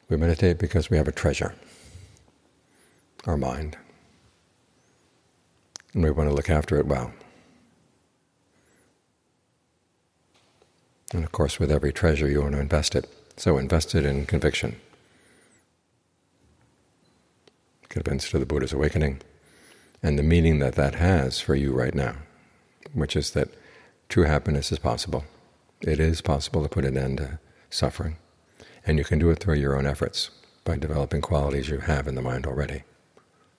We meditate because we have a treasure, our mind, and we want to look after it well. And of course, with every treasure you want to invest it. So invest it in conviction. Convinced of the Buddha's awakening and the meaning that that has for you right now, which is that true happiness is possible. It is possible to put an end to suffering, and you can do it through your own efforts by developing qualities you have in the mind already.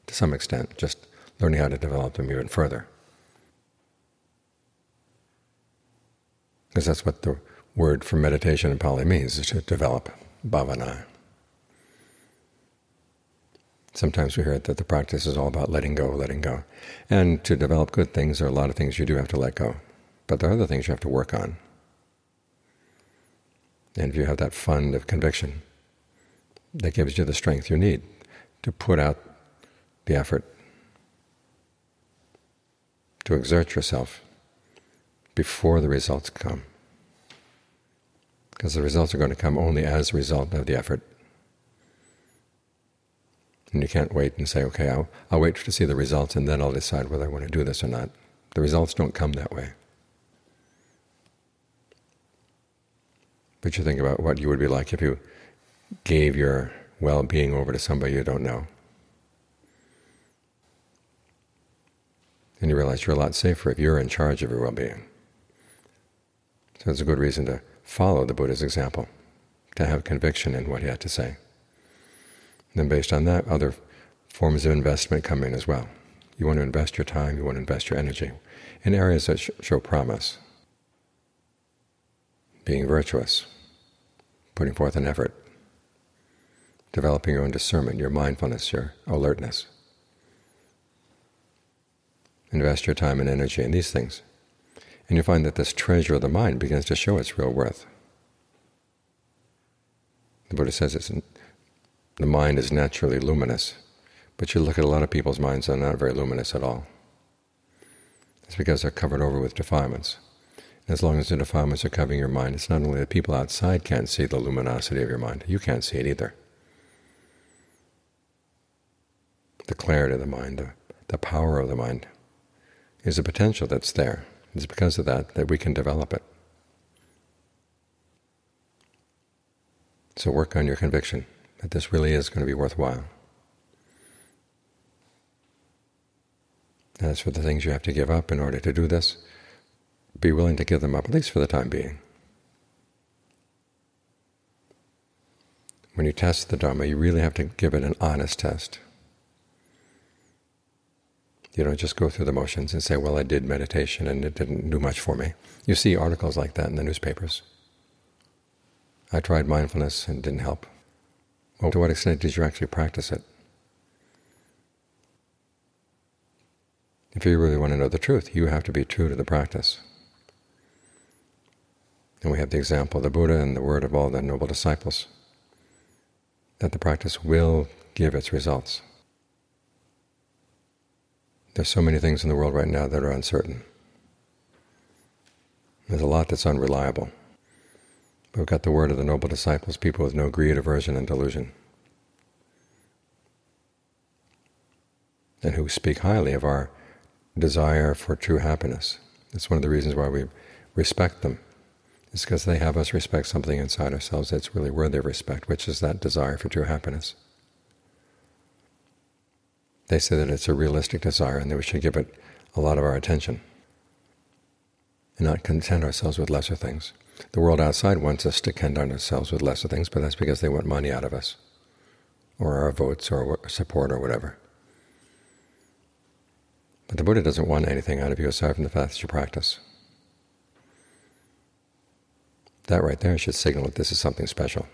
To some extent, just learning how to develop them even further. Because that's what the word for meditation in Pali means, is to develop bhavana. Sometimes we hear that the practice is all about letting go, letting go. And to develop good things, there are a lot of things you do have to let go. But there are other things you have to work on. And if you have that fund of conviction, that gives you the strength you need to put out the effort, to exert yourself before the results come. Because the results are going to come only as a result of the effort. And you can't wait and say, okay, I'll wait to see the results and then I'll decide whether I want to do this or not. The results don't come that way. But you think about what you would be like if you gave your well-being over to somebody you don't know. And you realize you're a lot safer if you're in charge of your well-being. So it's a good reason to follow the Buddha's example, to have conviction in what he had to say. And then based on that, other forms of investment come in as well. You want to invest your time, you want to invest your energy in areas that show promise. Being virtuous, putting forth an effort, developing your own discernment, your mindfulness, your alertness. Invest your time and energy in these things. And you find that this treasure of the mind begins to show its real worth. The Buddha says the mind is naturally luminous, but you look at a lot of people's minds that are not very luminous at all. It's because they're covered over with defilements. And as long as the defilements are covering your mind, it's not only that people outside can't see the luminosity of your mind, you can't see it either. The clarity of the mind, the power of the mind, is a potential that's there. It's because of that we can develop it. So work on your conviction that this really is going to be worthwhile. As for the things you have to give up in order to do this, be willing to give them up, at least for the time being. When you test the Dhamma, you really have to give it an honest test. You don't just go through the motions and say, well, I did meditation and it didn't do much for me. You see articles like that in the newspapers. I tried mindfulness and it didn't help. Well, to what extent did you actually practice it? If you really want to know the truth, you have to be true to the practice. And we have the example of the Buddha and the word of all the noble disciples, that the practice will give its results. There's so many things in the world right now that are uncertain. There's a lot that's unreliable. But we've got the word of the noble disciples, people with no greed, aversion, and delusion, and who speak highly of our desire for true happiness. It's one of the reasons why we respect them. It's because they have us respect something inside ourselves that's really worthy of respect, which is that desire for true happiness. They say that it's a realistic desire and that we should give it a lot of our attention and not content ourselves with lesser things. The world outside wants us to content ourselves with lesser things, but that's because they want money out of us, or our votes, or support, or whatever. But the Buddha doesn't want anything out of you aside from the fact that you practice. That right there should signal that this is something special.